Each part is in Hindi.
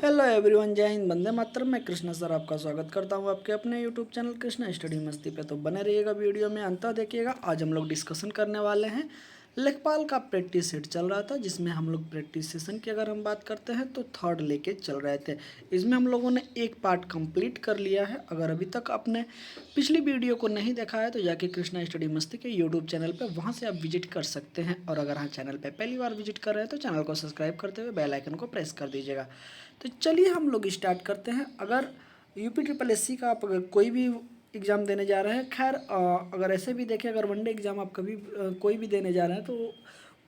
हेलो एवरीवन, जय हिंद, वंदे मातरम। मैं कृष्णा सर आपका स्वागत करता हूं आपके अपने यूट्यूब चैनल कृष्णा स्टडी मस्ती पे। तो बने रहिएगा, वीडियो में अंत देखिएगा। आज हम लोग डिस्कशन करने वाले हैं लेखपाल का प्रैक्टिस सेट चल रहा था, जिसमें हम लोग प्रैक्टिस सेशन की अगर हम बात करते हैं तो थर्ड लेके चल रहे थे। इसमें हम लोगों ने एक पार्ट कंप्लीट कर लिया है। अगर अभी तक आपने पिछली वीडियो को नहीं देखा है तो जाके कृष्णा स्टडी मस्ती के यूट्यूब चैनल पर वहाँ से आप विजिट कर सकते हैं। और अगर हाँ चैनल पर पहली बार विजिट कर रहे हैं तो चैनल को सब्सक्राइब करते हुए बेल आइकन को प्रेस कर दीजिएगा। तो चलिए हम लोग स्टार्ट करते हैं। अगर यूपी ट्रिपल एससी का आप अगर कोई भी एग्ज़ाम देने जा रहे हैं, खैर अगर ऐसे भी देखें, अगर वनडे एग्ज़ाम आप कभी कोई भी देने जा रहे हैं तो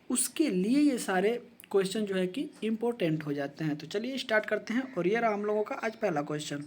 उसके लिए ये सारे क्वेश्चन जो है कि इम्पोर्टेंट हो जाते हैं। तो चलिए स्टार्ट करते हैं। और ये रहा हम लोगों का आज पहला क्वेश्चन।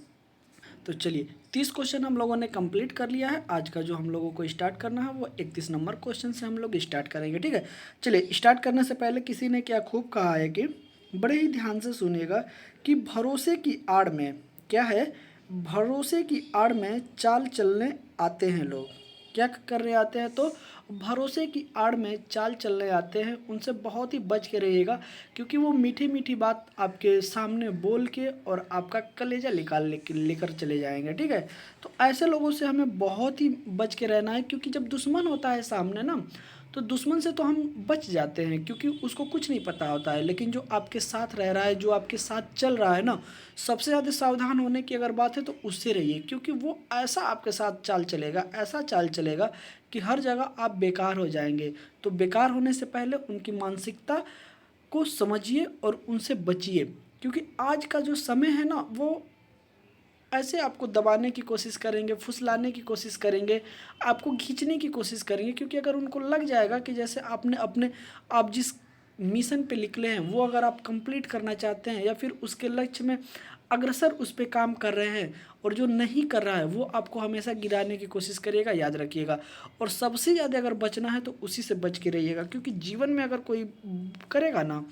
तो चलिए 30 क्वेश्चन हम लोगों ने कंप्लीट कर लिया है। आज का जो हम लोगों को स्टार्ट करना है वो 31 नंबर क्वेश्चन से हम लोग स्टार्ट करेंगे, ठीक है। चलिए स्टार्ट करने से पहले किसी ने क्या खूब कहा है कि बड़े ही ध्यान से सुनिएगा कि भरोसे की आड़ में क्या है, भरोसे की आड़ में चाल चलने आते हैं लोग। क्या कर रहे आते हैं? तो भरोसे की आड़ में चाल चलने आते हैं। उनसे बहुत ही बच के रहिएगा, क्योंकि वो मीठी मीठी बात आपके सामने बोल के और आपका कलेजा लेकर चले जाएंगे, ठीक है। तो ऐसे लोगों से हमें बहुत ही बच के रहना है, क्योंकि जब दुश्मन होता है सामने ना, तो दुश्मन से तो हम बच जाते हैं क्योंकि उसको कुछ नहीं पता होता है। लेकिन जो आपके साथ रह रहा है, जो आपके साथ चल रहा है ना, सबसे ज़्यादा सावधान होने की अगर बात है तो उससे रहिए, क्योंकि वो ऐसा आपके साथ चाल चलेगा, ऐसा चाल चलेगा कि हर जगह आप बेकार हो जाएंगे। तो बेकार होने से पहले उनकी मानसिकता को समझिए और उनसे बचिए, क्योंकि आज का जो समय है ना, वो ऐसे आपको दबाने की कोशिश करेंगे, फुसलाने की कोशिश करेंगे, आपको खींचने की कोशिश करेंगे। क्योंकि अगर उनको लग जाएगा कि जैसे आपने अपने आप जिस मिशन पे निकले हैं वो अगर आप कंप्लीट करना चाहते हैं या फिर उसके लक्ष्य में अग्रसर उस पर काम कर रहे हैं, और जो नहीं कर रहा है वो आपको हमेशा गिराने की कोशिश करिएगा, याद रखिएगा। और सबसे ज़्यादा अगर बचना है तो उसी से बच के रहिएगा, क्योंकि जीवन में अगर कोई करेगा ना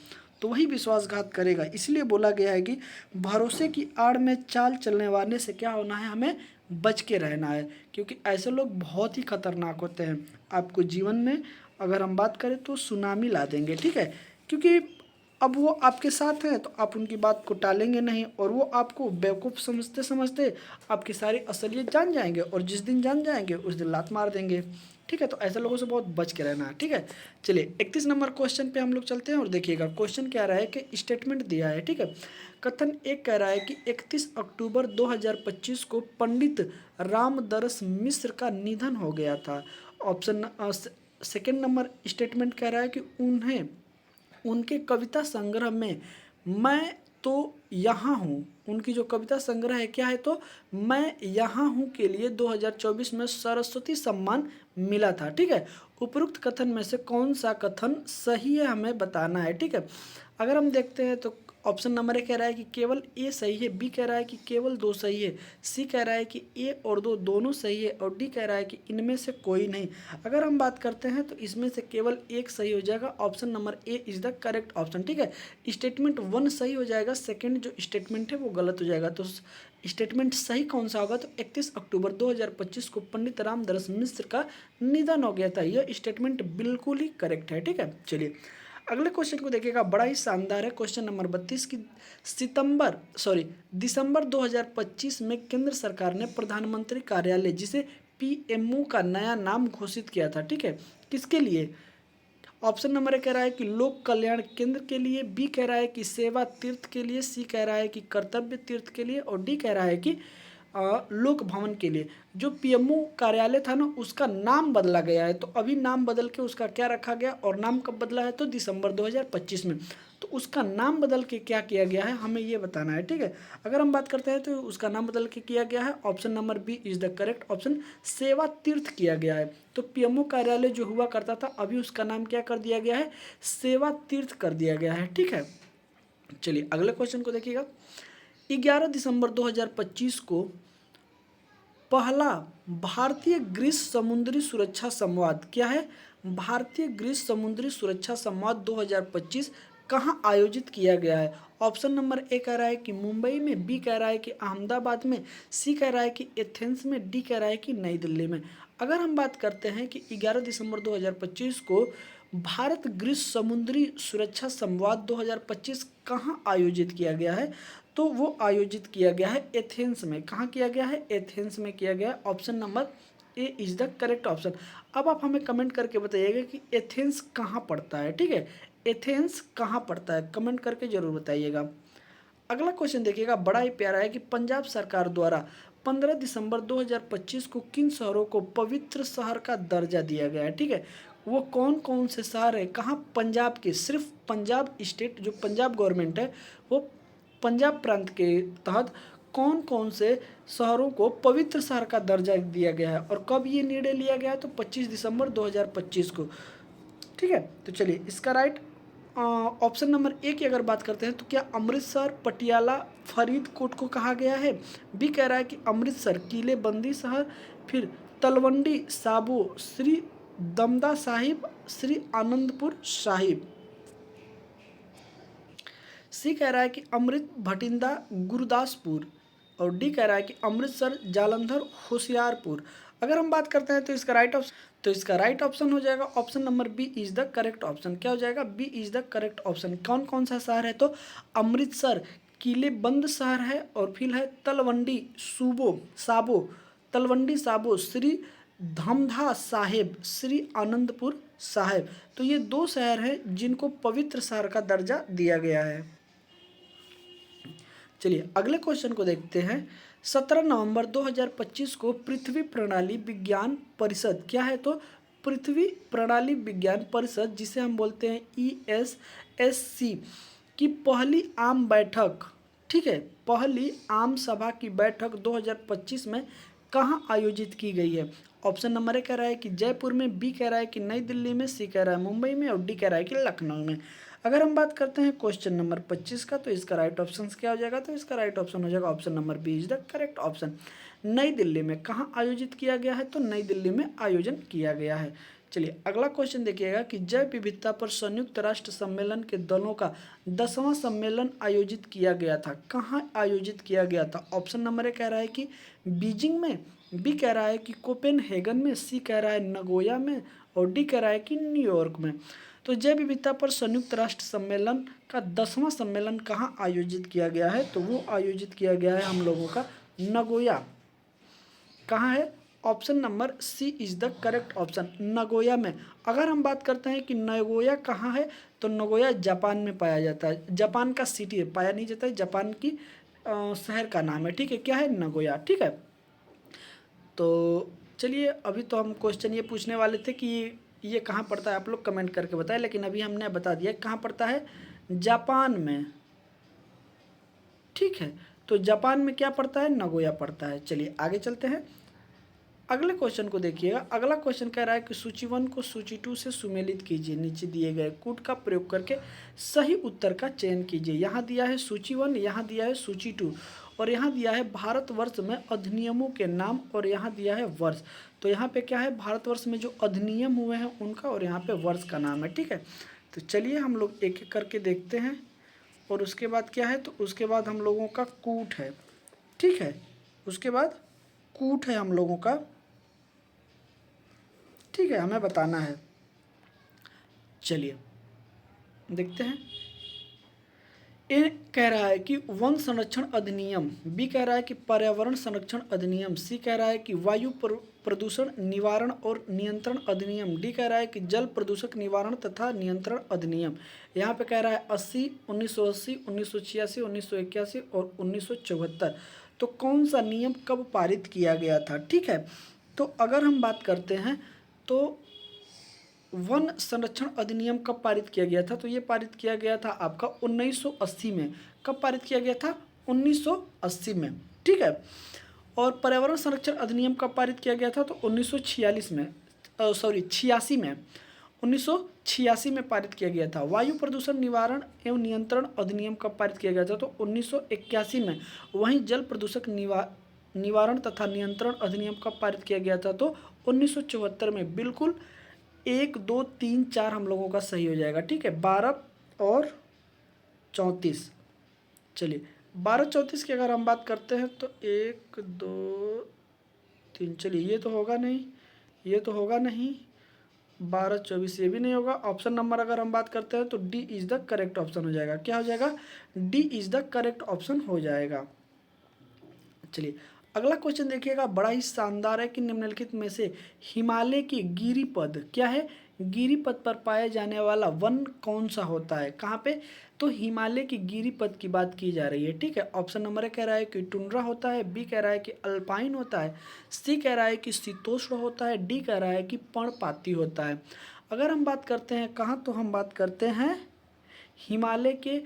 तो वही विश्वासघात करेगा। इसलिए बोला गया है कि भरोसे की आड़ में चाल चलने वाले से क्या होना है, हमें बच के रहना है, क्योंकि ऐसे लोग बहुत ही खतरनाक होते हैं। आपको जीवन में अगर हम बात करें तो सुनामी ला देंगे, ठीक है। क्योंकि अब वो आपके साथ हैं तो आप उनकी बात को टालेंगे नहीं, और वो आपको बेवकूफ़ समझते समझते आपकी सारी असलियत जान जाएंगे, और जिस दिन जान जाएंगे उस दिन लात मार देंगे, ठीक है। तो ऐसे लोगों से बहुत बच के रहना है, ठीक है। चलिए 31 नंबर क्वेश्चन पे हम लोग चलते हैं और देखिएगा क्वेश्चन क्या रहा है कि स्टेटमेंट दिया है, ठीक है। कथन एक कह रहा है कि 31 अक्टूबर 2025 को पंडित रामदरस मिश्र का निधन हो गया था। ऑप्शन सेकेंड नंबर स्टेटमेंट कह रहा है कि उन्हें उनके कविता संग्रह में मैं तो यहाँ हूँ, उनकी जो कविता संग्रह है क्या है, तो मैं यहाँ हूँ के लिए 2024 में सरस्वती सम्मान मिला था, ठीक है। उपरोक्त कथन में से कौन सा कथन सही है हमें बताना है, ठीक है। अगर हम देखते हैं तो ऑप्शन नंबर ए कह रहा है कि केवल ए सही है, बी कह रहा है कि केवल दो सही है, सी कह रहा है कि ए और दो दोनों सही है, और डी कह रहा है कि इनमें से कोई नहीं। अगर हम बात करते हैं तो इसमें से केवल एक सही हो जाएगा। Option number A is the correct option, ठीक है। स्टेटमेंट 1 सही हो जाएगा, सेकेंड जो स्टेटमेंट है वो गलत हो जाएगा। तो स्टेटमेंट सही कौन सा होगा, तो 31 अक्टूबर 2025 को पंडित रामदरस मिश्र का निधन हो गया था। यह स्टेटमेंट बिल्कुल ही करेक्ट है, ठीक है। चलिए अगले क्वेश्चन को देखिएगा, बड़ा ही शानदार है। क्वेश्चन नंबर 32 की दिसंबर 2025 में केंद्र सरकार ने प्रधानमंत्री कार्यालय, जिसे पीएमओ का नया नाम घोषित किया था, ठीक है। किसके लिए? ऑप्शन नंबर ए कह रहा है कि लोक कल्याण केंद्र के लिए, बी कह रहा है कि सेवा तीर्थ के लिए, सी कह रहा है कि कर्तव्य तीर्थ के लिए, और डी कह रहा है कि लोक भवन के लिए। जो पीएमओ कार्यालय था ना, उसका नाम बदला गया है। तो अभी नाम बदल के उसका क्या रखा गया, और नाम कब बदला है, तो दिसंबर 2025 में। तो उसका नाम बदल के क्या किया गया है हमें ये बताना है, ठीक है। अगर हम बात करते हैं तो उसका नाम बदल के किया गया है, option number B is the correct option, सेवा तीर्थ किया गया है। तो पीएमओ कार्यालय जो हुआ करता था, अभी उसका नाम क्या कर दिया गया है, सेवा तीर्थ कर दिया गया है, ठीक है। चलिए अगले क्वेश्चन को देखिएगा। 11 दिसंबर 2025 को पहला भारतीय ग्रीस समुद्री सुरक्षा संवाद क्या है, भारतीय ग्रीस समुद्री सुरक्षा संवाद 2025 कहाँ आयोजित किया गया है। ऑप्शन नंबर ए कह रहा है कि मुंबई में, बी कह रहा है कि अहमदाबाद में, सी कह रहा है कि एथेंस में, डी कह रहा है कि नई दिल्ली में। अगर हम बात करते हैं कि 11 दिसंबर 2025 को भारत ग्रीस समुद्री सुरक्षा संवाद 2025 कहाँ आयोजित किया गया है, तो वो आयोजित किया गया है एथेंस में। कहाँ किया गया है? एथेंस में किया गया है। Option number A is the correct option. अब आप हमें कमेंट करके बताइएगा कि एथेंस कहाँ पड़ता है। ठीक है, एथेंस कहाँ पड़ता है, कमेंट करके जरूर बताइएगा। अगला क्वेश्चन देखिएगा, बड़ा ही प्यारा है कि पंजाब सरकार द्वारा 15 दिसंबर 2025 को किन शहरों को पवित्र शहर का दर्जा दिया गया है। ठीक है, वो कौन कौन से शहर है, कहाँ? पंजाब के, सिर्फ पंजाब स्टेट जो पंजाब गवर्नमेंट है वो पंजाब प्रांत के तहत कौन कौन से शहरों को पवित्र शहर का दर्जा दिया गया है और कब ये निर्णय लिया गया है? तो 25 दिसंबर 2025 को। ठीक है, तो चलिए इसका राइट ऑप्शन नंबर ए की अगर बात करते हैं तो क्या अमृतसर, पटियाला, फरीदकोट को कहा गया है? बी कह रहा है कि अमृतसर, किलेबंदी शहर, फिर तलवंडी साबो, श्री दमदा साहिब, श्री आनंदपुर साहिब। सी कह रहा है कि अमृत भटिंडा गुरदासपुर, और डी कह रहा है कि अमृतसर, जालंधर, होशियारपुर। अगर हम बात करते हैं तो इसका राइट ऑप्शन हो जाएगा option number B is the correct option. क्या हो जाएगा? B is the correct option. कौन कौन सा शहर है? तो अमृतसर किलेबंद शहर है, और फिर है तलवंडी साबो, तलवंडी साबो, श्री धमधा साहेब, श्री आनंदपुर साहेब। तो ये दो शहर हैं जिनको पवित्र शहर का दर्जा दिया गया है। चलिए अगले क्वेश्चन को देखते हैं। 17 नवंबर 2025 को पृथ्वी प्रणाली विज्ञान परिषद, क्या है? तो पृथ्वी प्रणाली विज्ञान परिषद, जिसे हम बोलते हैं ESSC, की पहली आम बैठक, ठीक है, पहली आम सभा की बैठक 2025 में कहाँ आयोजित की गई है? ऑप्शन नंबर ए कह रहा है कि जयपुर में, बी कह रहा है कि नई दिल्ली में, सी कह रहा है मुंबई में, और डी कह रहा है कि लखनऊ में। अगर हम बात करते हैं क्वेश्चन नंबर 25 का, तो इसका राइट ऑप्शन क्या हो जाएगा? तो इसका राइट ऑप्शन हो जाएगा option number B is the correct option. New Delhi में कहाँ आयोजित किया गया है? तो नई दिल्ली में आयोजन किया गया है। चलिए अगला क्वेश्चन देखिएगा कि जैव विविधता पर संयुक्त राष्ट्र सम्मेलन के दलों का 10वां सम्मेलन आयोजित किया गया था। कहाँ आयोजित किया गया था? ऑप्शन नंबर ए कह रहा है कि बीजिंग में, बी कह रहा है कि कोपेनहेगन में, सी कह रहा है नगोया में, और डी कह रहा है कि न्यूयॉर्क में। तो जैव विविधता पर संयुक्त राष्ट्र सम्मेलन का 10वां सम्मेलन कहाँ आयोजित किया गया है? तो वो आयोजित किया गया है हम लोगों का नगोया। कहाँ है? Option number C is the correct option, Nagoya में। अगर हम बात करते हैं कि नगोया कहाँ है, तो नगोया जापान में पाया जाता है। जापान का सिटी है, पाया नहीं जाता है, जापान की शहर का नाम है। ठीक है, क्या है? नगोया। ठीक है, तो चलिए अभी तो हम क्वेश्चन ये पूछने वाले थे कि ये कहाँ पड़ता है, आप लोग कमेंट करके बताएं, लेकिन अभी हमने बता दिया कहाँ पड़ता है, जापान में। ठीक है, तो जापान में क्या पड़ता है? नगोया पड़ता है। चलिए आगे चलते हैं, अगले क्वेश्चन को देखिएगा। अगला क्वेश्चन कह रहा है कि सूची 1 को सूची 2 से सुमेलित कीजिए, नीचे दिए गए कूट का प्रयोग करके सही उत्तर का चयन कीजिए। यहाँ दिया है सूची 1, यहाँ दिया है सूची 2, और यहाँ दिया है भारतवर्ष में अधिनियमों के नाम, और यहाँ दिया है वर्ष। तो यहाँ पे क्या है? भारतवर्ष में जो अधिनियम हुए हैं उनका, और यहाँ पे वर्ष का नाम है। ठीक है, तो चलिए हम लोग एक एक करके देखते हैं, और उसके बाद क्या है? तो उसके बाद हम लोगों का कूट है। ठीक है, उसके बाद कूट है हम लोगों का। ठीक है, हमें बताना है। चलिए देखते हैं। ए कह रहा है कि वन संरक्षण अधिनियम, बी कह रहा है कि पर्यावरण संरक्षण अधिनियम, सी कह रहा है कि वायु प्रदूषण निवारण और नियंत्रण अधिनियम, डी कह रहा है कि जल प्रदूषक निवारण तथा नियंत्रण अधिनियम। यहाँ पे कह रहा है 80, 1980, 1986, 1981 और 1974। तो कौन सा नियम कब पारित किया गया था? ठीक है, तो अगर हम बात करते हैं तो वन संरक्षण अधिनियम कब पारित किया गया था? तो ये पारित किया गया था आपका 1980 में। कब पारित किया गया था? 1980 में। ठीक है, और पर्यावरण संरक्षण अधिनियम कब पारित किया गया था? तो 1946 में, 86 में, 1986 में पारित किया गया था। वायु प्रदूषण निवारण एवं नियंत्रण अधिनियम कब पारित किया गया था? तो 1981 में। वहीं जल प्रदूषक निवारण तथा नियंत्रण अधिनियम कब पारित किया गया था? तो 1974 में। बिल्कुल 1, 2, 3, 4 हम लोगों का सही हो जाएगा। ठीक है, 12 और 34। चलिए 12, 34 की अगर हम बात करते हैं तो 1, 2, 3, चलिए ये तो होगा नहीं, ये तो होगा नहीं, 12-24 ये भी नहीं होगा। ऑप्शन नंबर अगर हम बात करते हैं तो D is the correct option हो जाएगा। क्या हो जाएगा? D is the correct option हो जाएगा। चलिए अगला क्वेश्चन देखिएगा, बड़ा ही शानदार है कि निम्नलिखित में से हिमालय की गिरिपद क्या है? गिरिपद पर पाया जाने वाला वन कौन सा होता है? कहाँ पे? तो हिमालय की गिरिपद की बात की जा रही है, ठीक है। ऑप्शन नंबर ए कह रहा है कि टुंड्रा होता है, बी कह रहा है कि अल्पाइन होता है, सी कह रहा है कि शीतोष्ण होता है, डी कह रहा है कि पर्णपाती होता है। अगर हम बात करते हैं कहाँ, तो हम बात करते हैं हिमालय के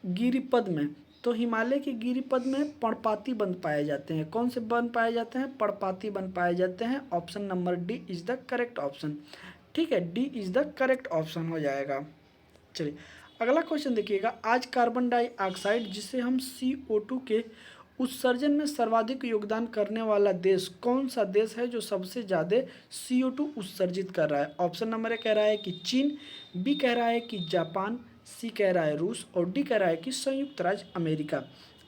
गिरिपद में। तो हिमालय के गिरिपद में पर्णपाती वन पाए जाते हैं। कौन से वन पाए जाते हैं? पर्णपाती वन पाए जाते हैं। Option number D is the correct option, ठीक है। D is the correct option हो जाएगा। चलिए अगला क्वेश्चन देखिएगा, आज कार्बन डाइऑक्साइड जिसे हम CO2 के उत्सर्जन में सर्वाधिक योगदान करने वाला देश कौन सा देश है जो सबसे ज़्यादा CO2 उत्सर्जित कर रहा है? ऑप्शन नंबर ए कह रहा है कि चीन, बी कह रहा है कि जापान, सी कह रहा है रूस और डी कह रहा है कि संयुक्त राज्य अमेरिका।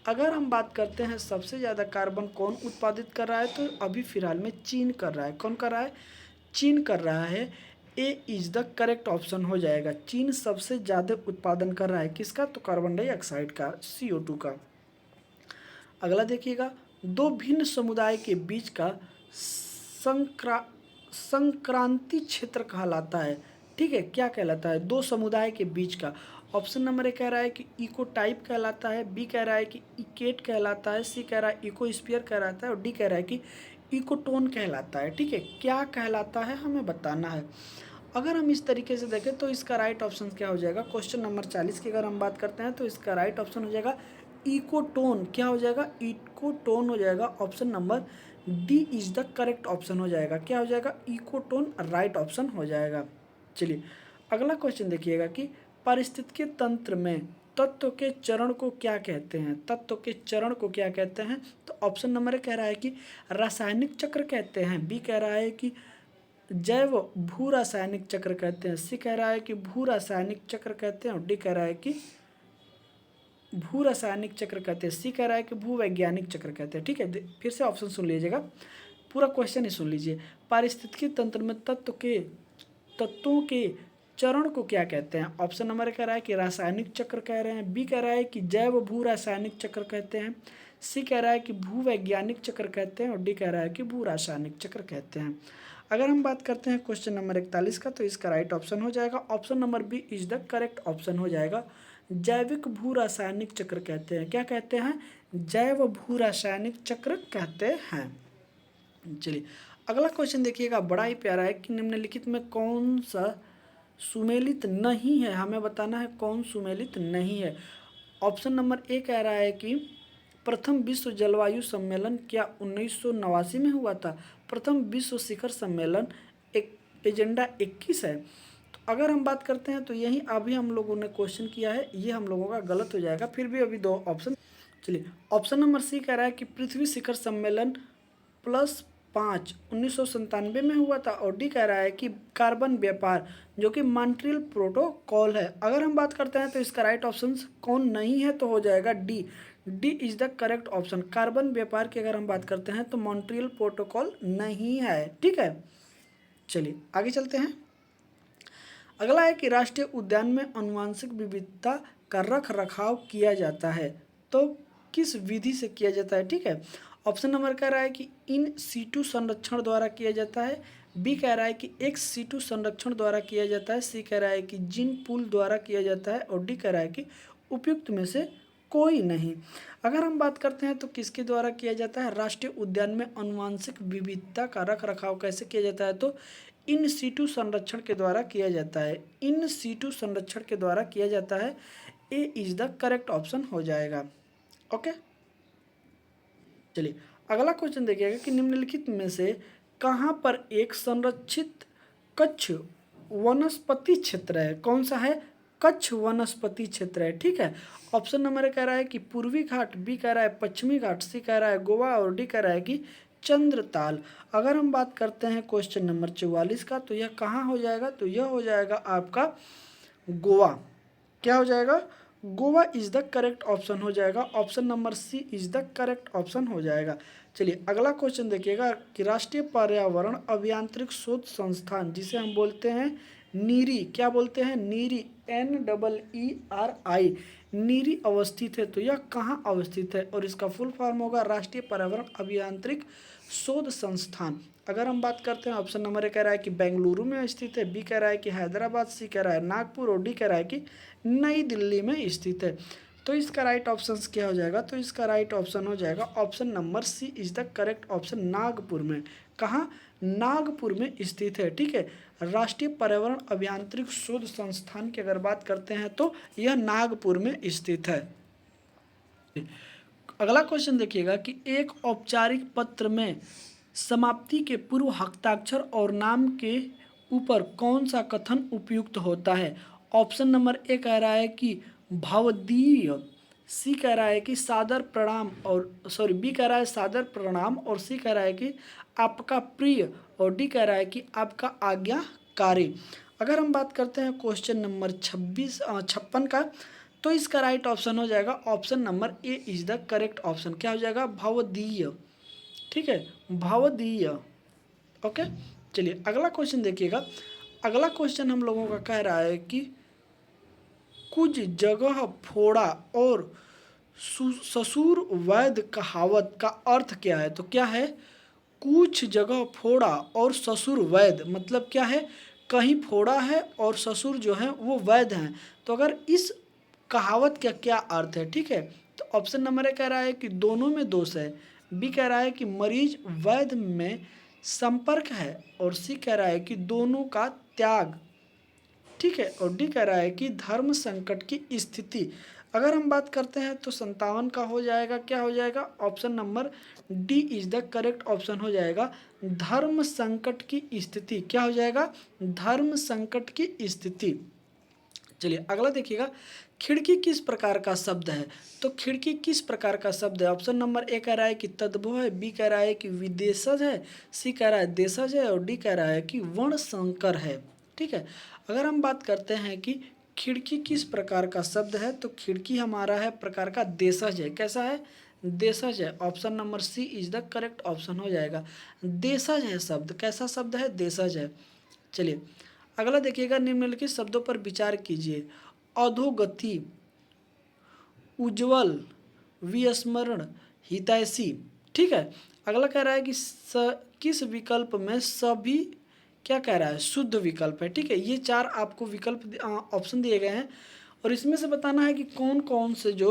अगर हम बात करते हैं सबसे ज़्यादा कार्बन कौन उत्पादित कर रहा है, तो अभी फिलहाल में चीन कर रहा है। कौन कर रहा है? चीन कर रहा है। ए इज द करेक्ट ऑप्शन हो जाएगा। चीन सबसे ज़्यादा उत्पादन कर रहा है किसका? तो कार्बन डाइऑक्साइड का, CO2 का। अगला देखिएगा, दो भिन्न समुदाय के बीच का संक्रांति क्षेत्र कहलाता है, ठीक है। क्या कहलाता है? दो समुदाय के बीच का। ऑप्शन नंबर ए कह रहा है कि इको टाइप कहलाता है, बी कह रहा है कि इकेट कहलाता है, सी कह रहा है इकोस्फीयर कहलाता है और डी कह रहा है कि इकोटोन कहलाता है, ठीक है। क्या कहलाता है हमें बताना है। अगर हम इस तरीके से देखें तो इसका राइट ऑप्शन क्या हो जाएगा? क्वेश्चन नंबर 40 की अगर हम बात करते हैं तो इसका राइट ऑप्शन हो जाएगा इकोटोन। क्या हो जाएगा? इकोटोन हो जाएगा। Option number D is the correct option हो जाएगा। क्या हो जाएगा? इकोटोन राइट ऑप्शन हो जाएगा। चलिए अगला क्वेश्चन देखिएगा कि पारिस्थितिकी तंत्र में तत्व के चरण को क्या कहते हैं? तत्व के चरण को क्या कहते हैं? तो ऑप्शन नंबर ए कह रहा है कि रासायनिक चक्र कहते हैं, बी कह रहा है कि जैव भू रासायनिक चक्र कहते हैं, सी कह रहा है कि भू रासायनिक चक्र कहते हैं और डी कह रहा है कि भू रासायनिक चक्र कहते हैं, सी कह रहा है कि भू वैज्ञानिक चक्र कहते हैं, ठीक है। फिर से ऑप्शन सुन लीजिएगा, पूरा क्वेश्चन ही सुन लीजिए। पारिस्थितिकी तंत्र में तत्वों के चरण को क्या कहते हैं? ऑप्शन नंबर कह रहा है कि रासायनिक चक्र कह रहे हैं, बी कह रहा है कि जैव भू रासायनिक चक्र कहते हैं, सी कह रहा है कि भू वैज्ञानिक चक्र कहते हैं और डी कह रहा है कि भू रासायनिक चक्र कहते हैं। अगर हम बात करते हैं क्वेश्चन नंबर 41 का, तो इसका राइट ऑप्शन हो जाएगा option number B is the correct option हो जाएगा। जैविक भू रासायनिक चक्र कहते हैं। क्या कहते हैं? जैव भू रासायनिक चक्र कहते हैं। चलिए अगला क्वेश्चन देखिएगा, बड़ा ही प्यारा है कि निम्नलिखित में कौन सा सुमेलित नहीं है? हमें बताना है कौन सुमेलित नहीं है। ऑप्शन नंबर ए कह रहा है कि प्रथम विश्व जलवायु सम्मेलन क्या 1989 में हुआ था? प्रथम विश्व शिखर सम्मेलन एक एजेंडा 21 है। तो अगर हम बात करते हैं तो यही अभी हम लोगों ने क्वेश्चन किया है, ये हम लोगों का गलत हो जाएगा। फिर भी अभी दो ऑप्शन। चलिए ऑप्शन नंबर सी कह रहा है कि पृथ्वी शिखर सम्मेलन +5 1997 में हुआ था और डी कह रहा है कि कार्बन व्यापार जो कि मॉन्ट्रियल प्रोटोकॉल है। अगर हम बात करते हैं तो इसका राइट ऑप्शन कौन नहीं है, तो हो जाएगा D. D is the correct option. Carbon व्यापार की अगर हम बात करते हैं तो मॉन्ट्रियल प्रोटोकॉल नहीं है, ठीक है। चलिए आगे चलते हैं। अगला है कि राष्ट्रीय उद्यान में आनुवंशिक विविधता का रख रखाव किया जाता है, तो किस विधि से किया जाता है, ठीक है। ऑप्शन नंबर कह रहा है कि इन सीटू संरक्षण द्वारा किया जाता है, बी कह रहा है कि एक्स सीटू संरक्षण द्वारा किया जाता है, सी कह रहा है कि जिन पुल द्वारा किया जाता है और डी कह रहा है कि उपयुक्त में से कोई नहीं। अगर हम बात करते हैं तो किसके द्वारा किया जाता है? राष्ट्रीय उद्यान में आनुवंशिक विविधता का रख रखाव कैसे किया जाता है? तो इन सीटू संरक्षण के द्वारा किया जाता है। इन सीटू संरक्षण के द्वारा किया जाता है। ए इज द करेक्ट ऑप्शन हो जाएगा। ओके चलिए अगला क्वेश्चन देखिएगा कि निम्नलिखित में से कहाँ पर एक संरक्षित कच्छ वनस्पति क्षेत्र है? कौन सा है? कच्छ वनस्पति क्षेत्र है, ठीक है। ऑप्शन नंबर कह रहा है कि पूर्वी घाट, बी कह रहा है पश्चिमी घाट, सी कह रहा है गोवा और डी कह रहा है कि चंद्रताल। अगर हम बात करते हैं क्वेश्चन नंबर 44 का, तो यह कहाँ हो जाएगा? तो यह हो जाएगा आपका गोवा। क्या हो जाएगा? Goa is the correct option हो जाएगा, option number C is the correct option हो जाएगा। चलिए अगला क्वेश्चन देखिएगा कि राष्ट्रीय पर्यावरण अभियांत्रिक शोध संस्थान, जिसे हम बोलते हैं नीरी, क्या बोलते हैं, नीरी, NEERI, नीरी अवस्थित है। तो यह कहाँ अवस्थित है, और इसका फुल फॉर्म होगा राष्ट्रीय पर्यावरण अभियांत्रिक शोध संस्थान। अगर हम बात करते हैं, ऑप्शन नंबर ए कह रहा है कि बेंगलुरु में स्थित है, बी कह रहा है कि हैदराबाद, सी कह रहा है नागपुर, और डी कह रहा है कि नई दिल्ली में स्थित है। तो इसका राइट ऑप्शन क्या हो जाएगा, तो इसका राइट ऑप्शन हो जाएगा option number C is the correct option, Nagpur में। कहाँ, नागपुर में स्थित है। ठीक है, राष्ट्रीय पर्यावरण अभियांत्रिक शोध संस्थान की अगर बात करते हैं तो यह नागपुर में स्थित है। अगला क्वेश्चन देखिएगा कि एक औपचारिक पत्र में समाप्ति के पूर्व हस्ताक्षर और नाम के ऊपर कौन सा कथन उपयुक्त होता है। ऑप्शन नंबर ए कह रहा है कि भवदीय, सी कह रहा है कि सादर प्रणाम, और सॉरी बी कह रहा है सादर प्रणाम, और सी कह रहा है कि आपका प्रिय, और डी कह रहा है कि आपका आज्ञाकारी। अगर हम बात करते हैं क्वेश्चन नंबर 56 का, तो इसका राइट ऑप्शन हो जाएगा option number A is the correct option. क्या हो जाएगा, भवदीय। ठीक है, भवदीय। ओके, चलिए अगला क्वेश्चन देखिएगा। अगला क्वेश्चन हम लोगों का कह रहा है कि कुछ जगह फोड़ा और ससुर वैद कहावत का अर्थ क्या है। तो क्या है, कुछ जगह फोड़ा और ससुर वैद, मतलब क्या है, कहीं फोड़ा है और ससुर जो है वो वैद हैं। तो अगर इस कहावत का क्या अर्थ है। ठीक है, तो ऑप्शन नंबर ए कह रहा है कि दोनों में दोष है, बी कह रहा है कि मरीज वैद में संपर्क है, और सी कह रहा है कि दोनों का त्याग। ठीक है, और डी कह रहा है कि धर्म संकट की स्थिति। अगर हम बात करते हैं तो 57 का हो जाएगा, क्या हो जाएगा, option number D is the correct option हो जाएगा, धर्म संकट की स्थिति। क्या हो जाएगा, धर्म संकट की स्थिति। चलिए अगला देखिएगा, खिड़की किस प्रकार का शब्द है। तो खिड़की किस प्रकार का शब्द है। ऑप्शन नंबर ए कह रहा है कि तद्भव है, बी कह रहा है कि विदेशज है, सी कह रहा है देशज है, और डी कह रहा है कि वर्णसंकर है। ठीक है, अगर हम बात करते हैं कि खिड़की किस प्रकार का शब्द है, तो खिड़की हमारा है प्रकार का देशज है। कैसा है, देशज है। Option number C is the correct option हो जाएगा, देशज है शब्द। कैसा शब्द है, देशज है। चलिए अगला देखिएगा, निम्नलिखित शब्दों पर विचार कीजिए। अधोगति, उज्ज्वल, विस्मरण, हितैषी। ठीक है, अगला कह रहा है कि किस विकल्प में सभी, क्या कह रहा है, शुद्ध विकल्प है। ठीक है, ये चार आपको विकल्प ऑप्शन दिए गए हैं, और इसमें से बताना है कि कौन कौन से जो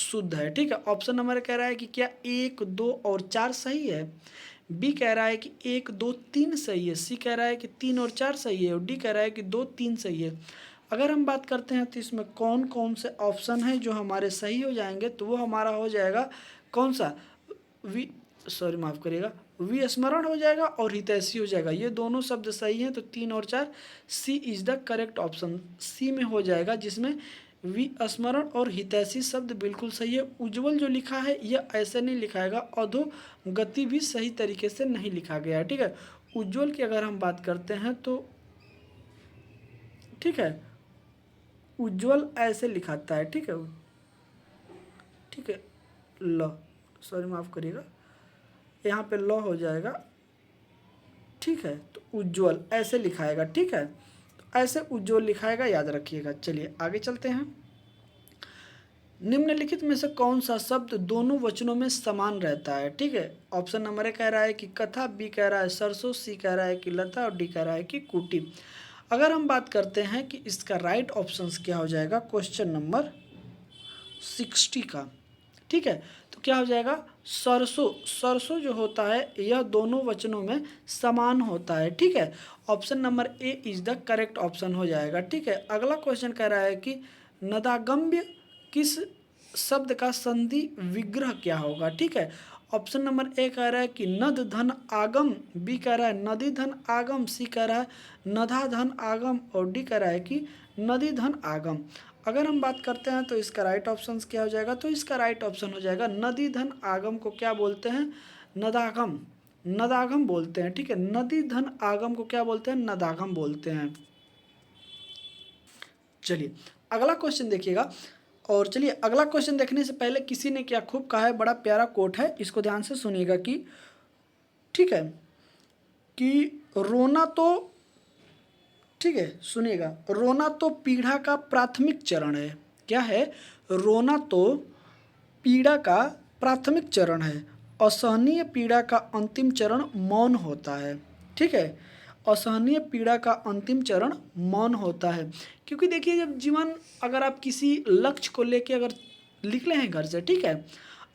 शुद्ध है। ठीक है, ऑप्शन नंबर कह रहा है कि क्या 1, 2 और 4 सही है, बी कह रहा है कि 1, 2, 3 सही है, सी कह रहा है कि 3 और 4 सही है, और डी कह रहा है कि 2, 3 सही है। अगर हम बात करते हैं तो इसमें कौन कौन से ऑप्शन हैं जो हमारे सही हो जाएंगे, तो वो हमारा हो जाएगा कौन सा, माफ़ करिएगा, विस्मरण हो जाएगा और हितैषी हो जाएगा। ये दोनों शब्द सही हैं, तो 3 और 4, सी इज द करेक्ट ऑप्शन, सी में हो जाएगा, जिसमें विस्मरण और हितैषी शब्द बिल्कुल सही है। उज्ज्वल जो लिखा है यह ऐसे नहीं लिखाएगा, अधोगति भी सही तरीके से नहीं लिखा गया है। ठीक है, उज्ज्वल की अगर हम बात करते हैं तो ठीक है, उज्ज्वल ऐसे लिखाता है। ठीक है, ठीक है, माफ़ करिएगा, यहाँ पे ल हो जाएगा। ठीक है, तो उज्ज्वल ऐसे लिखाएगा। ठीक है, तो ऐसे उज्ज्वल लिखाएगा, याद रखिएगा। चलिए आगे चलते हैं। निम्नलिखित में से कौन सा शब्द दोनों वचनों में समान रहता है। ठीक है, ऑप्शन नंबर ए कह रहा है कि कथा, बी कह रहा है सरसों, सी कह रहा है कि लता, और डी कह रहा है कि कुटी। अगर हम बात करते हैं कि इसका राइट ऑप्शंस क्या हो जाएगा क्वेश्चन नंबर 60 का। ठीक है, तो क्या हो जाएगा, सरसों, सरसों जो होता है यह दोनों वचनों में समान होता है। ठीक है, option number A is the correct option हो जाएगा। ठीक है, अगला क्वेश्चन कह रहा है कि नदागम्य किस शब्द का संधि विग्रह क्या होगा। ठीक है, ऑप्शन नंबर ए कह रहा है कि नद धन आगम, बी कह रहा है नदी धन आगम, सी कह रहा है नधा धन आगम, और डी कह रहा है कि नदी धन आगम। अगर हम बात करते हैं तो इसका राइट ऑप्शन क्या हो जाएगा, तो इसका राइट ऑप्शन हो जाएगा नदी धन आगम को क्या बोलते हैं, नदागम, नदागम बोलते हैं। ठीक है, नदी धन आगम को क्या बोलते हैं, नदागम बोलते हैं। चलिए अगला क्वेश्चन देखिएगा, और चलिए अगला क्वेश्चन देखने से पहले किसी ने क्या खूब कहा है, बड़ा प्यारा कोट है, इसको ध्यान से सुनिएगा कि ठीक है, कि रोना तो, ठीक है सुनिएगा, रोना तो पीड़ा का प्राथमिक चरण है। क्या है? रोना तो पीड़ा का प्राथमिक चरण है, असहनीय पीड़ा का अंतिम चरण मौन होता है। ठीक है, असहनीय पीड़ा का अंतिम चरण मौन होता है। क्योंकि देखिए जब जीवन, अगर आप किसी लक्ष्य को लेके अगर निकले हैं घर से, ठीक है,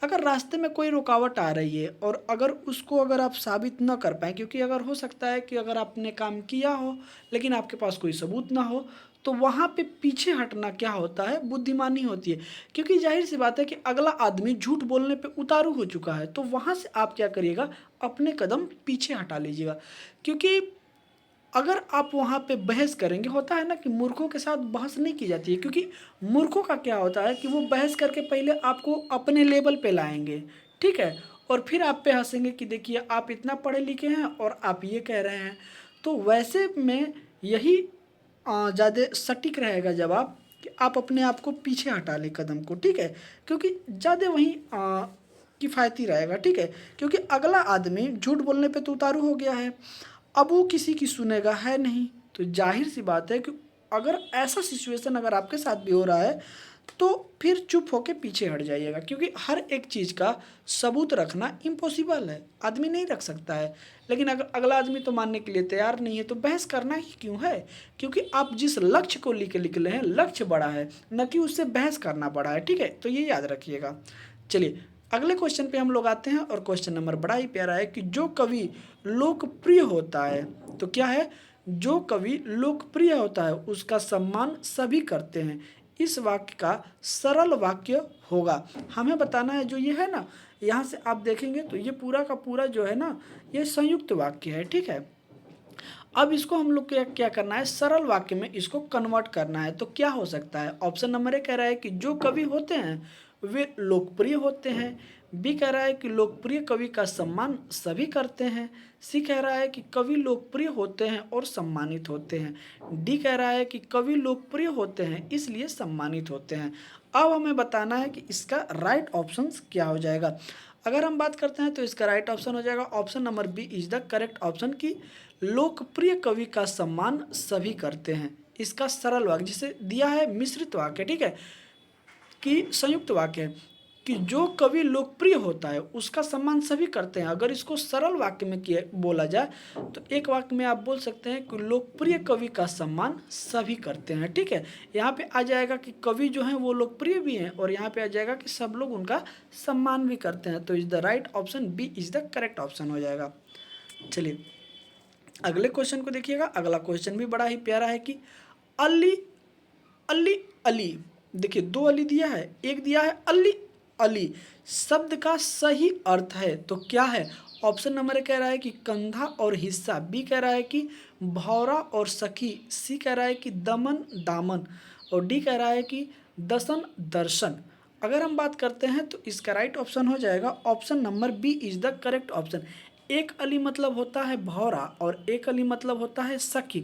अगर रास्ते में कोई रुकावट आ रही है और अगर उसको अगर आप साबित न कर पाए, क्योंकि अगर हो सकता है कि अगर आपने काम किया हो लेकिन आपके पास कोई सबूत ना हो, तो वहाँ पे पीछे हटना क्या होता है, बुद्धिमानी होती है। क्योंकि जाहिर सी बात है कि अगला आदमी झूठ बोलने पे उतारू हो चुका है, तो वहाँ से आप क्या करिएगा, अपने कदम पीछे हटा लीजिएगा। क्योंकि अगर आप वहाँ पे बहस करेंगे, होता है ना कि मूर्खों के साथ बहस नहीं की जाती है, क्योंकि मूर्खों का क्या होता है कि वो बहस करके पहले आपको अपने लेवल पे लाएंगे, ठीक है, और फिर आप पे हंसेंगे कि देखिए आप इतना पढ़े लिखे हैं और आप ये कह रहे हैं। तो वैसे में यही ज़्यादा सटीक रहेगा जवाब कि आप अपने आप को पीछे हटा लें कदम को, ठीक है, क्योंकि ज़्यादा वही किफ़ायती रहेगा। ठीक है, क्योंकि अगला आदमी झूठ बोलने पे तो उतारू हो गया है, अब वो किसी की सुनेगा है नहीं। तो जाहिर सी बात है कि अगर ऐसा सिचुएशन अगर आपके साथ भी हो रहा है तो फिर चुप होके पीछे हट जाइएगा, क्योंकि हर एक चीज़ का सबूत रखना इम्पॉसिबल है, आदमी नहीं रख सकता है। लेकिन अगर अगला आदमी तो मानने के लिए तैयार नहीं है, तो बहस करना ही क्यों है, क्योंकि आप जिस लक्ष्य को लेकर निकले हैं, लक्ष्य बड़ा है, न कि उससे बहस करना बड़ा है। ठीक है, तो ये याद रखिएगा। चलिए अगले क्वेश्चन पे हम लोग आते हैं, और क्वेश्चन नंबर बड़ा ही प्यारा है कि जो कवि लोकप्रिय होता है, तो क्या है, जो कवि लोकप्रिय होता है उसका सम्मान सभी करते हैं। इस वाक्य का सरल वाक्य होगा। हमें बताना है, जो ये है ना, यहाँ से आप देखेंगे तो ये पूरा का पूरा जो है ना, ये संयुक्त वाक्य है। ठीक है, अब इसको हम लोग क्या करना है, सरल वाक्य में इसको कन्वर्ट करना है। तो क्या हो सकता है, ऑप्शन नंबर ए कह रहा है कि जो कवि होते हैं वे लोकप्रिय होते हैं, बी कह रहा है कि लोकप्रिय कवि का सम्मान सभी करते हैं, सी कह रहा है कि कवि लोकप्रिय होते हैं और सम्मानित होते हैं, डी कह रहा है कि कवि लोकप्रिय होते हैं इसलिए सम्मानित होते हैं। अब हमें बताना है कि इसका राइट ऑप्शन क्या हो जाएगा। अगर हम बात करते हैं तो इसका राइट ऑप्शन हो जाएगा option number B is the correct option, की लोकप्रिय कवि का सम्मान सभी करते हैं। इसका सरल वाक्य जिसे दिया है मिश्रित वाक्य, ठीक है, कि संयुक्त वाक्य है कि जो कवि लोकप्रिय होता है उसका सम्मान सभी करते हैं। अगर इसको सरल वाक्य में किया बोला जाए तो एक वाक्य में आप बोल सकते हैं कि लोकप्रिय कवि का सम्मान सभी करते हैं। ठीक है, यहाँ पे आ जाएगा कि कवि जो हैं वो लोकप्रिय भी हैं, और यहाँ पे आ जाएगा कि सब लोग उनका सम्मान भी करते हैं। तो is the right option B is the correct option हो जाएगा। चलिए अगले क्वेश्चन को देखिएगा। अगला क्वेश्चन भी बड़ा ही प्यारा है कि अली अली अली, देखिए दो अली दिया है, एक दिया है अली अली, शब्द का सही अर्थ है तो क्या है। ऑप्शन नंबर ए कह रहा है कि कंधा और हिस्सा, बी कह रहा है कि भौरा और सखी, सी कह रहा है कि दमन दामन, और डी कह रहा है कि दसन दर्शन। अगर हम बात करते हैं तो इसका राइट ऑप्शन हो जाएगा option number B is the correct option. एक अली मतलब होता है भौरा और एक अली मतलब होता है सखी।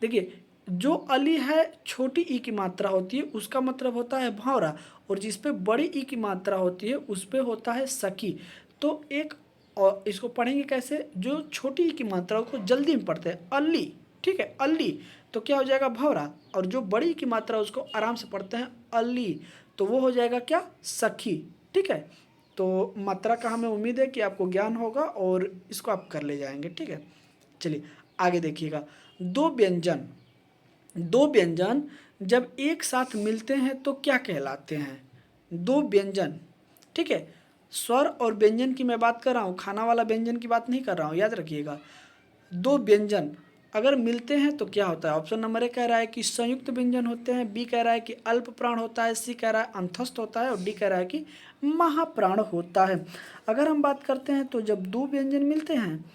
देखिए जो अली है छोटी ई की मात्रा होती है उसका मतलब होता है भौरा, और जिस पे बड़ी ई की मात्रा होती है उस पे होता है सखी। तो एक, और इसको पढ़ेंगे कैसे, जो छोटी ई की मात्रा को जल्दी में पढ़ते हैं अली, ठीक है अली, तो क्या हो जाएगा भौरा, और जो बड़ी ई की मात्रा उसको आराम से पढ़ते हैं अली, तो वो हो जाएगा क्या, सखी। ठीक है, तो मात्रा का हमें उम्मीद है कि आपको ज्ञान होगा और इसको आप कर ले जाएंगे। ठीक है, चलिए आगे देखिएगा। दो व्यंजन जब एक साथ मिलते हैं तो क्या कहलाते हैं। दो व्यंजन, ठीक है, स्वर और व्यंजन की मैं बात कर रहा हूँ, खाना वाला व्यंजन की बात नहीं कर रहा हूँ, याद रखिएगा। दो व्यंजन अगर मिलते हैं तो क्या होता है। ऑप्शन नंबर ए कह रहा है कि संयुक्त व्यंजन होते हैं, बी कह रहा है कि अल्प प्राण होता है, सी कह रहा है अंतस्थ होता है, और डी कह रहा है कि महाप्राण होता है। अगर हम बात करते हैं तो जब दो व्यंजन मिलते हैं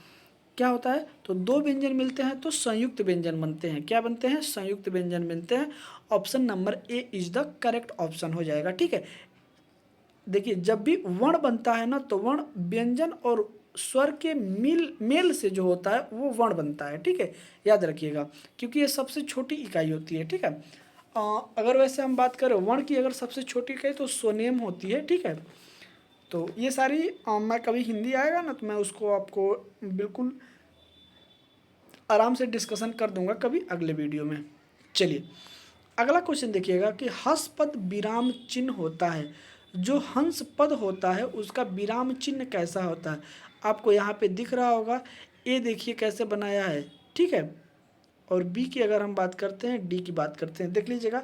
क्या होता है, तो दो व्यंजन मिलते हैं तो संयुक्त व्यंजन बनते हैं। क्या बनते हैं, संयुक्त व्यंजन बनते हैं। Option number A is the correct option हो जाएगा। ठीक है, देखिए जब भी वर्ण बनता है ना तो वर्ण व्यंजन और स्वर के मेल से जो होता है वो वर्ण बनता है। ठीक है, याद रखिएगा क्योंकि ये सबसे छोटी इकाई होती है। ठीक है, अगर वैसे हम बात करें वर्ण की, अगर सबसे छोटी कहे तो स्वनेम होती है, ठीक है। तो ये सारी मैं कभी हिंदी आएगा ना तो मैं उसको आपको बिल्कुल आराम से डिस्कशन कर दूंगा कभी अगले वीडियो में। चलिए अगला क्वेश्चन देखिएगा कि हंस पद विराम चिन्ह होता है, जो हंस पद होता है उसका विराम चिन्ह कैसा होता है। आपको यहाँ पे दिख रहा होगा, ए देखिए कैसे बनाया है, ठीक है। और बी की अगर हम बात करते हैं, डी की बात करते हैं, देख लीजिएगा।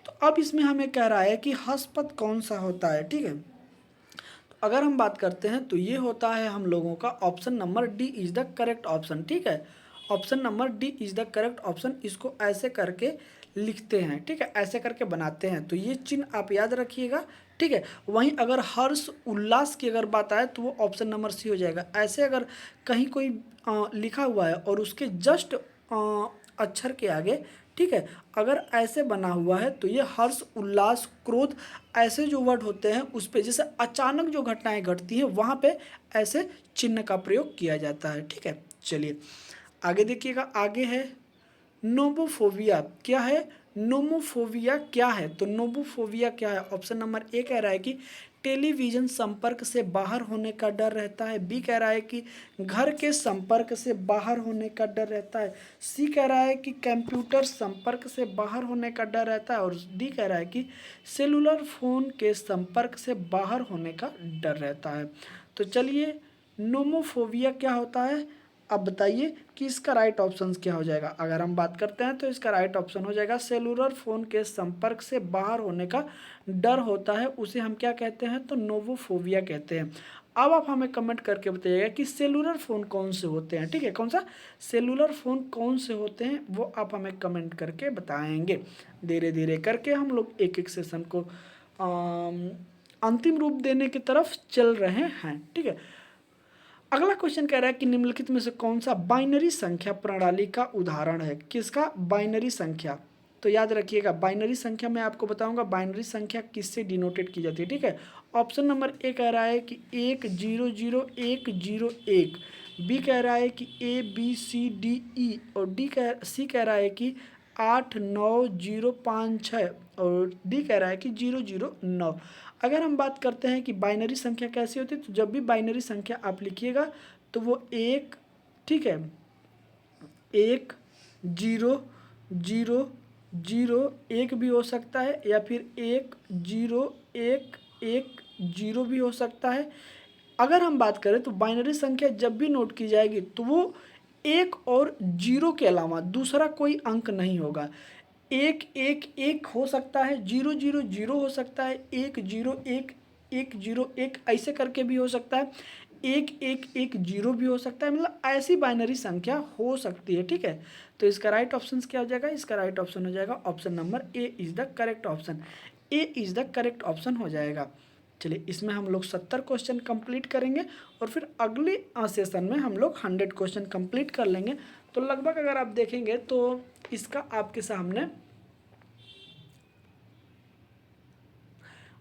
तो अब इसमें हमें कह रहा है कि हंस पद कौन सा होता है, ठीक है। तो अगर हम बात करते हैं तो ये होता है हम लोगों का option number D is the correct option, ठीक है। Option number D is the correct option. इसको ऐसे करके लिखते हैं, ठीक है, ऐसे करके बनाते हैं। तो ये चिन्ह आप याद रखिएगा, ठीक है। वहीं अगर हर्ष उल्लास की अगर बात आए तो वो ऑप्शन नंबर सी हो जाएगा। ऐसे अगर कहीं कोई लिखा हुआ है और उसके जस्ट अक्षर के आगे, ठीक है, अगर ऐसे बना हुआ है तो ये हर्ष उल्लास क्रोध ऐसे जो वर्ड होते हैं उस पे जैसे अचानक जो घटनाएं घटती हैं वहाँ पे ऐसे चिन्ह का प्रयोग किया जाता है, ठीक है। चलिए आगे देखिएगा, आगे है नोमोफोबिया। क्या है नोमोफोबिया, क्या है? तो नोमोफोबिया क्या है? ऑप्शन नंबर ए कह रहा है कि टेलीविज़न संपर्क से बाहर होने का डर रहता है। बी कह रहा है कि घर के संपर्क से बाहर होने का डर रहता है। सी कह रहा है कि कंप्यूटर संपर्क से बाहर होने का डर रहता है। और डी कह रहा है कि सेलुलर फ़ोन के संपर्क से बाहर होने का डर रहता है। तो चलिए नोमोफोबिया क्या होता है, अब बताइए कि इसका राइट ऑप्शन क्या हो जाएगा। अगर हम बात करते हैं तो इसका राइट ऑप्शन हो जाएगा सेलुलर फ़ोन के संपर्क से बाहर होने का डर होता है, उसे हम क्या कहते हैं? तो नोमोफोबिया कहते हैं। अब आप हमें कमेंट करके बताइएगा कि सेलुलर फ़ोन कौन से होते हैं, ठीक है, कौन सा सेलुलर फ़ोन कौन से होते हैं वो आप हमें कमेंट करके बताएंगे। धीरे धीरे करके हम लोग एक एक सेशन को अंतिम रूप देने की तरफ चल रहे हैं, ठीक है। अगला क्वेश्चन कह रहा है कि निम्नलिखित में से कौन सा बाइनरी संख्या प्रणाली का उदाहरण है। किसका? बाइनरी संख्या। तो याद रखिएगा बाइनरी संख्या मैं आपको बताऊंगा बाइनरी संख्या किससे डिनोटेट की जाती है, ठीक है। ऑप्शन नंबर ए कह रहा है कि 1 0 0 1 0 1। बी कह रहा है कि ABCDE। और सी कह रहा है कि 8 9 0 5 6। और डी कह रहा है कि 0 0 9। अगर हम बात करते हैं कि बाइनरी संख्या कैसी होती है, तो जब भी बाइनरी संख्या आप लिखिएगा तो वो एक, ठीक है, 1 0 0 1 भी हो सकता है या फिर 1 0 1 1 0 भी हो सकता है। अगर हम बात करें तो बाइनरी संख्या जब भी नोट की जाएगी तो वो 1 और 0 के अलावा दूसरा कोई अंक नहीं होगा। 1 1 1 हो सकता है, 0 0 0 हो सकता है, 1 0 1 1 0 1 ऐसे करके भी हो सकता है, 1 1 1 0 भी हो सकता है। मतलब ऐसी बाइनरी संख्या हो सकती है, ठीक है। तो इसका राइट ऑप्शन क्या हो जाएगा? इसका राइट ऑप्शन हो जाएगा option number A is the correct option. A is the correct option हो जाएगा। चलिए इसमें हम लोग 70 क्वेश्चन कंप्लीट करेंगे और फिर अगले सेशन में हम लोग 100 क्वेश्चन कंप्लीट कर लेंगे। तो लगभग अगर आप देखेंगे तो इसका आपके सामने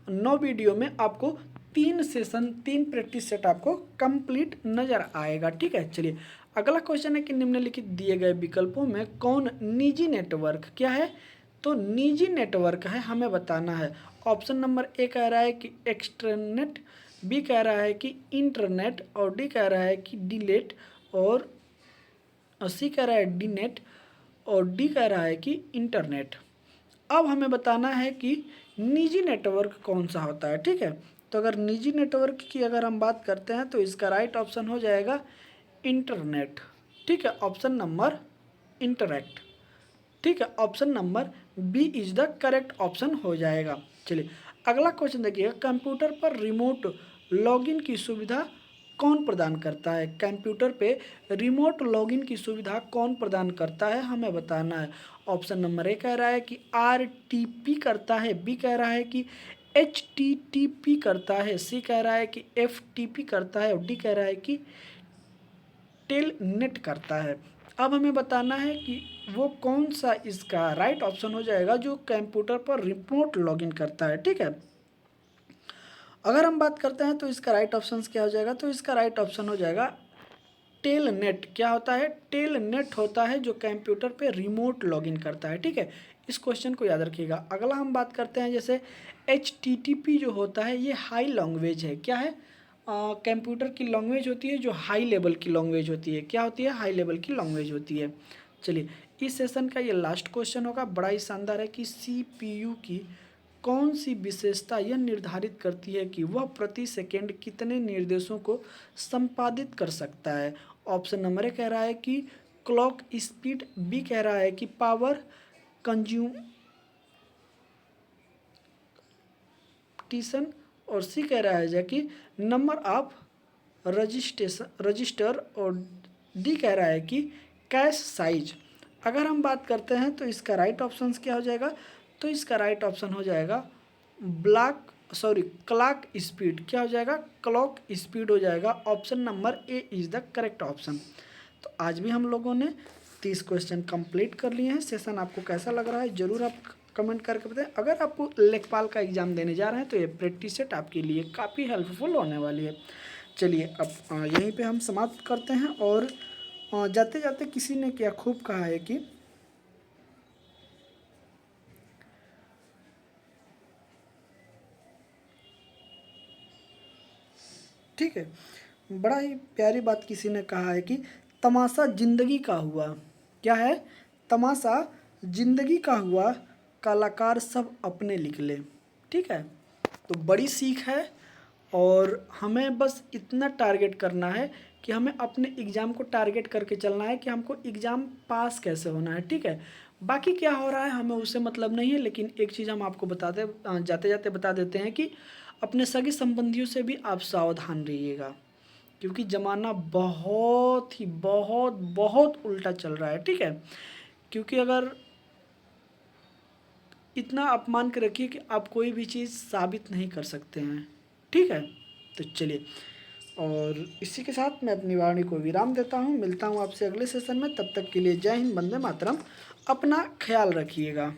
9 वीडियो में आपको 3 सेशन 3 प्रैक्टिस सेट आपको कंप्लीट नज़र आएगा, ठीक है। चलिए अगला क्वेश्चन है कि निम्नलिखित दिए गए विकल्पों में कौन निजी नेटवर्क क्या है? तो निजी नेटवर्क है, हमें बताना है। ऑप्शन नंबर ए कह रहा है कि एक्सट्रानेट, बी कह रहा है कि इंटरनेट, और डी कह रहा है कि डिलेट, और सी कह रहा है डीनेट, और डी कह रहा है कि इंटरनेट। अब हमें बताना है कि निजी नेटवर्क कौन सा होता है, ठीक है। तो अगर निजी नेटवर्क की अगर हम बात करते हैं तो इसका राइट ऑप्शन हो जाएगा इंटरनेट, ठीक है, ऑप्शन नंबर इंटरेक्ट, ठीक है, option number B is the correct option हो जाएगा। चलिए अगला क्वेश्चन देखिएगा, कंप्यूटर पर रिमोट लॉगिन की सुविधा कौन प्रदान करता है? कंप्यूटर पे रिमोट लॉगिन की सुविधा कौन प्रदान करता है, हमें बताना है। ऑप्शन नंबर ए कह रहा है कि RTP करता है, बी कह रहा है कि HTTP करता है, सी कह रहा है कि FTP करता है, और डी कह रहा है कि टेलनेट करता है। अब हमें बताना है कि वो कौन सा इसका राइट ऑप्शन हो जाएगा जो कंप्यूटर पर रिमोट लॉगिन करता है, ठीक है। अगर हम बात करते हैं तो इसका राइट ऑप्शन क्या हो जाएगा? तो इसका राइट ऑप्शन हो जाएगा टेलनेट। क्या होता है? टेलनेट होता है जो कंप्यूटर पे रिमोट लॉगिन करता है, ठीक है। इस क्वेश्चन को याद रखिएगा। अगला हम बात करते हैं, जैसे HTTP जो होता है ये हाई लैंग्वेज है। क्या है? कंप्यूटर की लैंग्वेज होती है जो हाई लेवल की लैंग्वेज होती है। क्या होती है? हाई लेवल की लैंग्वेज होती है। चलिए, इस सेशन का ये लास्ट क्वेश्चन होगा, बड़ा ही शानदार है कि CPU की कौन सी विशेषता यह निर्धारित करती है कि वह प्रति सेकंड कितने निर्देशों को संपादित कर सकता है। ऑप्शन नंबर ए कह रहा है कि क्लॉक स्पीड, बी कह रहा है कि पावर कंज्यूमटिशन, और सी कह रहा है कि नंबर ऑफ रजिस्टर, और डी कह रहा है कि कैश साइज। अगर हम बात करते हैं तो इसका राइट ऑप्शन क्या हो जाएगा? तो इसका राइट ऑप्शन हो जाएगा क्लॉक स्पीड। क्या हो जाएगा? क्लॉक स्पीड हो जाएगा। Option number A is the correct option. तो आज भी हम लोगों ने 30 क्वेश्चन कंप्लीट कर लिए हैं। सेशन आपको कैसा लग रहा है ज़रूर आप कमेंट करके बताएं। अगर आपको लेखपाल का एग्ज़ाम देने जा रहे हैं तो ये प्रैक्टिस सेट आपके लिए काफ़ी हेल्पफुल होने वाली है। चलिए, अब यहीं पे हम समाप्त करते हैं। और जाते जाते किसी ने क्या खूब कहा है कि ठीक है, बड़ा ही प्यारी बात किसी ने कहा है कि तमाशा जिंदगी का हुआ। क्या है? तमाशा जिंदगी का हुआ, कलाकार सब अपने लिख ले। ठीक है, तो बड़ी सीख है। और हमें बस इतना टारगेट करना है कि हमें अपने एग्ज़ाम को टारगेट करके चलना है कि हमको एग्ज़ाम पास कैसे होना है। ठीक है, बाकी क्या हो रहा है हमें उससे मतलब नहीं है। लेकिन एक चीज़ हम आपको जाते जाते बता देते हैं कि अपने सगे संबंधियों से भी आप सावधान रहिएगा, क्योंकि ज़माना बहुत ही बहुत बहुत उल्टा चल रहा है। ठीक है, क्योंकि अगर इतना अपमान के रखिए कि आप कोई भी चीज़ साबित नहीं कर सकते हैं। ठीक है, तो चलिए, और इसी के साथ मैं अपनी वाणी को विराम देता हूँ। मिलता हूँ आपसे अगले सेशन में, तब तक के लिए जय हिंद, वंदे मातरम। अपना ख्याल रखिएगा।